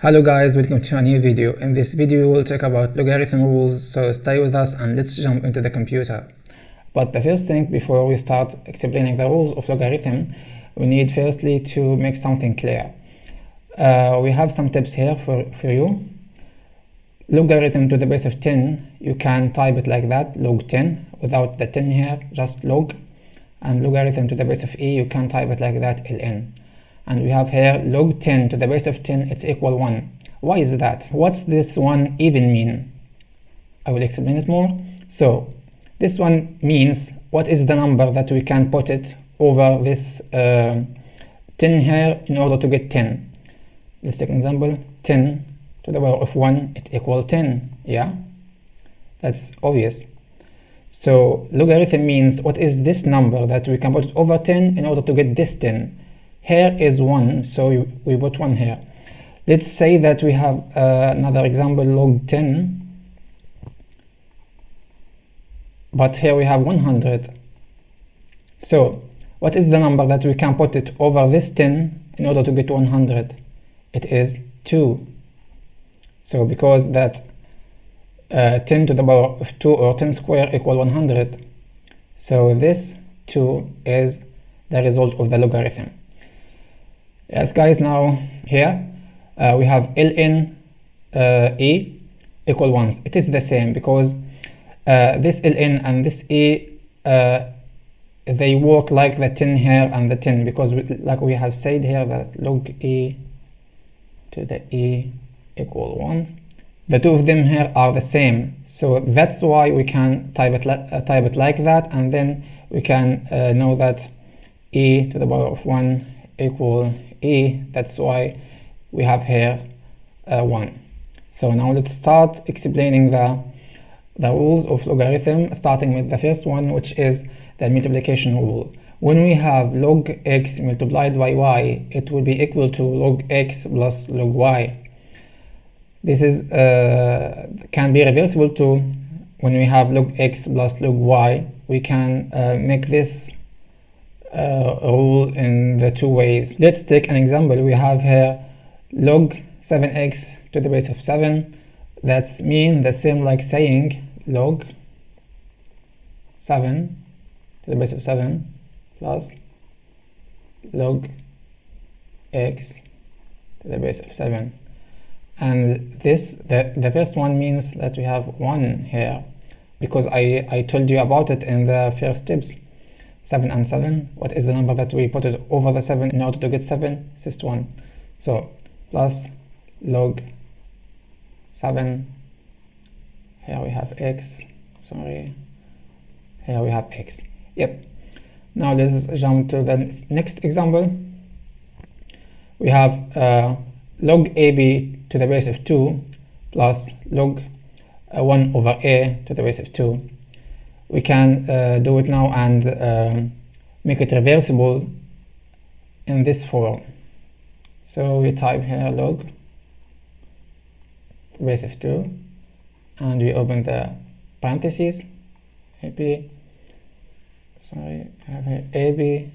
Hello guys, welcome to a new video. In this video we will talk about logarithm rules, so stay with us and let's jump into the computer. But the first thing, before we start explaining the rules of logarithm, we need firstly to make something clear. We have some tips here for you. Logarithm to the base of 10, you can type it like that, log 10, without the 10 here, just log. And logarithm to the base of e, you can type it like that, ln. And we have here log 10 to the base of 10, it's equal 1. Why is that? What's this one even mean? I will explain it more. So this one means what is the number that we can put it over this 10 here in order to get 10. Let's take an example. 10 to the power of 1, it equals 10. Yeah, that's obvious. So logarithm means what is this number that we can put it over 10 in order to get this 10. Here is 1, so we put 1 here. Let's say that we have another example, log 10, but here we have 100. So what is the number that we can put it over this 10 in order to get 100? It is 2. So because that 10 to the power of 2 or 10 square equal 100, so this 2 is the result of the logarithm. Yes guys, now here we have ln e equal 1. It is the same because this ln and this e they work like the 10 here and the 10, because like we have said here that log e to the e equal 1. The two of them here are the same, so that's why we can type it like that, and then we can know that e to the power of 1 equal e. That's why we have here 1. So now let's start explaining the rules of logarithm, starting with the first one, which is the multiplication rule. When we have log x multiplied by y, it will be equal to log x plus log y. This is can be reversible too. When we have log x plus log y, we can make this rule in the two ways. Let's take an example. We have here log 7x to the base of 7. That's mean the same like saying log 7 to the base of 7 plus log x to the base of 7. And this, the first one means that we have 1 here, because I told you about it in the first tips. 7 and 7, what is the number that we put it over the 7 in order to get 7? It's just 1. So plus log 7, here we have x, sorry, here we have x. Yep. Now let's jump to the next example. We have log ab to the base of 2 plus log 1 over a to the base of 2. We can do it now and make it reversible in this form. So we type here log to the base of 2, and we open the parentheses, ab, sorry, I have here ab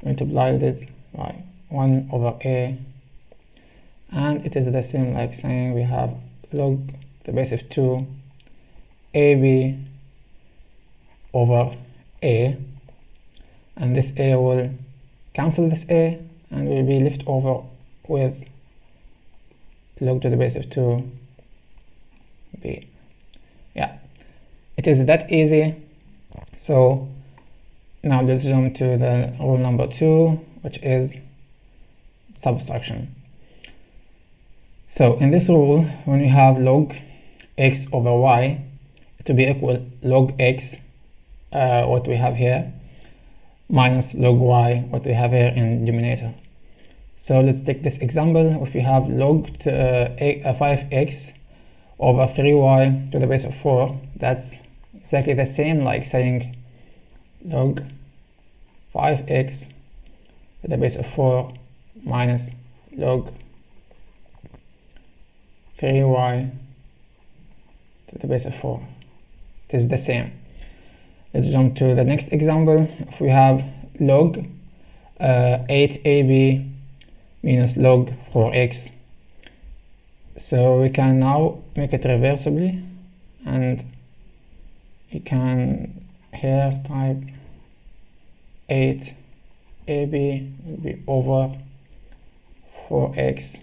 multiplied it by 1 over a, and it is the same like saying we have log to the base of 2 ab over a, and this a will cancel this a and will be left over with log to the base of 2 b. Yeah, it is that easy. So now let's jump to the rule number 2, which is subtraction. So in this rule, when we have log x over y, to be equal log x, what we have here, minus log y, what we have here in denominator. So let's take this example. If we have log 5x over 3y to the base of 4, that's exactly the same like saying log 5x to the base of 4 minus log 3y to the base of 4. It is the same. Let's jump to the next example. If we have log 8ab minus log 4x, So we can now make it reversibly, and we can here type 8 AB will be over 4x,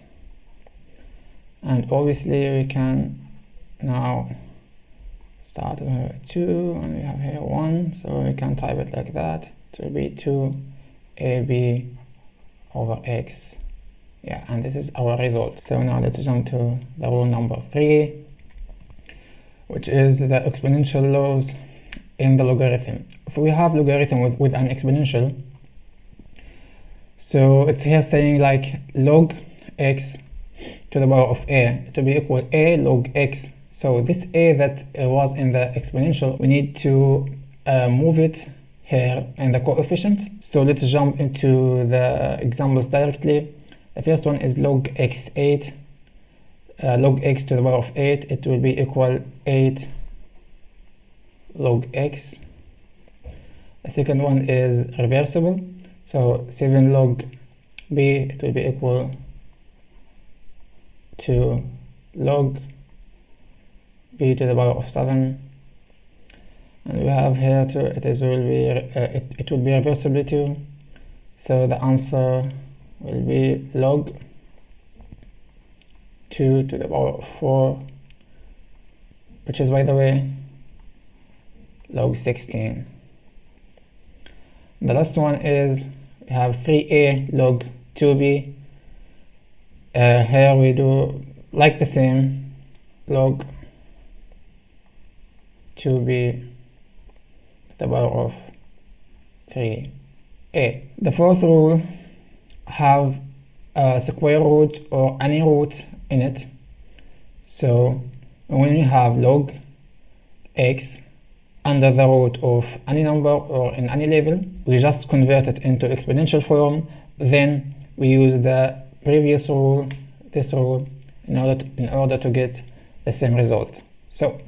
and obviously we can now start with 2, and we have here 1, so we can type it like that. It will be 2 AB over x. Yeah, and this is our result. So now let's jump to the rule number 3, which is the exponential laws in the logarithm. If we have logarithm with an exponential, so it's here saying like log x to the power of a to be equal a log x. So this a that was in the exponential, we need to move it here in the coefficient. So let's jump into the examples directly. The first one is log x8, log x to the power of 8, it will be equal 8 log x. The second one is reversible, so 7 log b, it will be equal to log b to the power of 7. And we have here too, it will be reversible too, so the answer will be log 2 to the power of 4, which is, by the way, log 16. The last one is we have 3a log 2b. Here we do like the same, log 2b to the power of 3a. The fourth rule have a square root or any root in it. So when we have log x under the root of any number or in any level, we just convert it into exponential form. Then we use the previous rule, this rule, in order to get the same result. So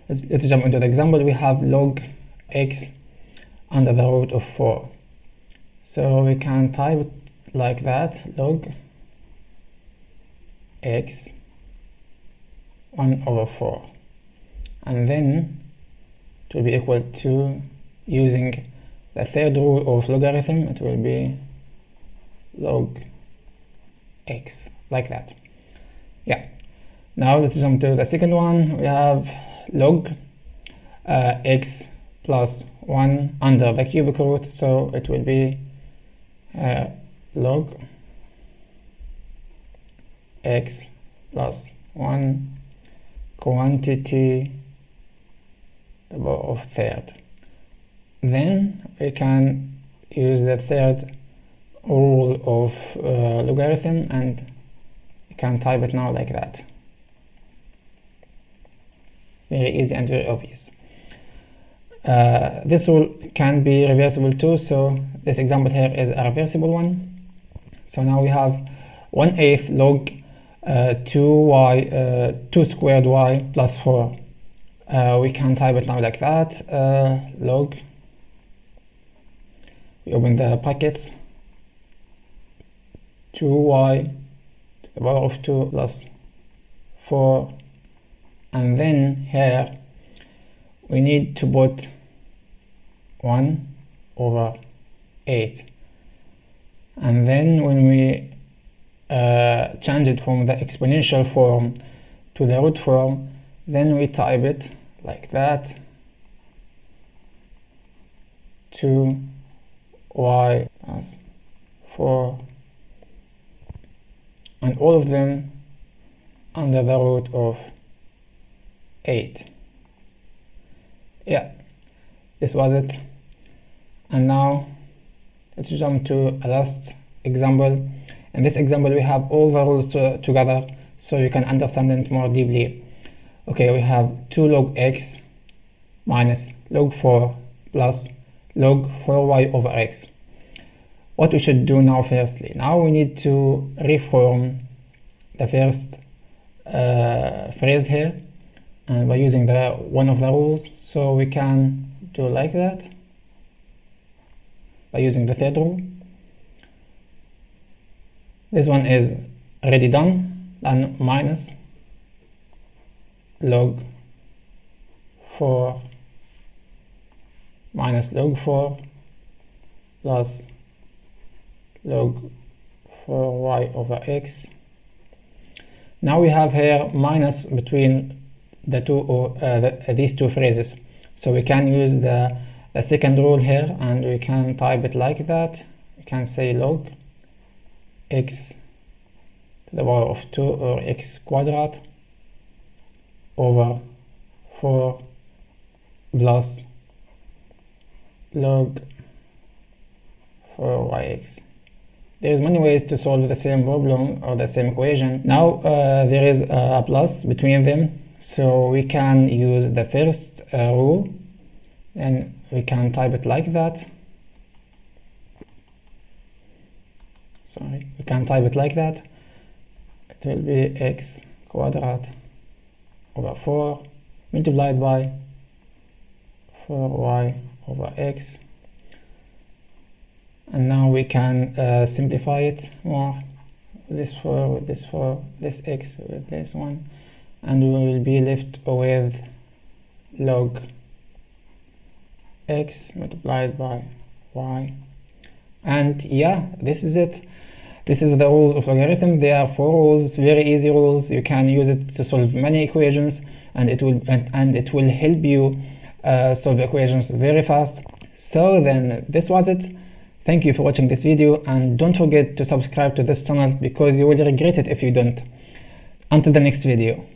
let's jump into the example. We have log x under the root of 4. So we can type it like that, log x 1 over 4, and then it will be equal to, using the third rule of logarithm, it will be log x, like that. Yeah. Now let's jump to the second one. We have log x plus 1 under the cubic root, so it will be log x plus 1 quantity of third. Then we can use the third rule of logarithm, and you can type it now like that. Very easy and very obvious. This rule can be reversible too, so this example here is a reversible one. So now we have 1/8 log 2 squared y plus 4. We can type it now like that, log, we open the brackets, 2y to the power of 2 plus 4, and then here we need to put 1 over 8, and then when we change it from the exponential form to the root form, then we type it like that, 2y plus 4, and all of them under the root of 8. Yeah, this was it. And now let's jump to a last example. In this example we have all the rules together, so you can understand it more deeply. Okay, we have 2 log x minus log 4 plus log 4y over x. What we should do now, firstly, now we need to reform the first phrase here, and by using one of the rules, so we can do like that by using the third rule. This one is already done, then minus log 4 minus log 4 plus log 4y over x. Now we have here minus between the two these two phrases, so we can use the second rule here, and we can type it like that. We can say log x to the power of 2 or x quadrat over 4 plus log 4yx. There is many ways to solve the same problem or the same equation. Now there is a plus between them, so we can use the first rule, and we can type it like that. Sorry, we can type it like that. It will be x quadrat over 4 multiplied by 4y over x. And now we can simplify it more. This 4 with this 4, this x with this one, and we will be left with log x multiplied by y. And yeah, this is it. This is the rules of logarithm. There are 4 rules, very easy rules. You can use it to solve many equations, and it will help you solve equations very fast. So then, this was it. Thank you for watching this video, and don't forget to subscribe to this channel because you will regret it if you don't. Until the next video.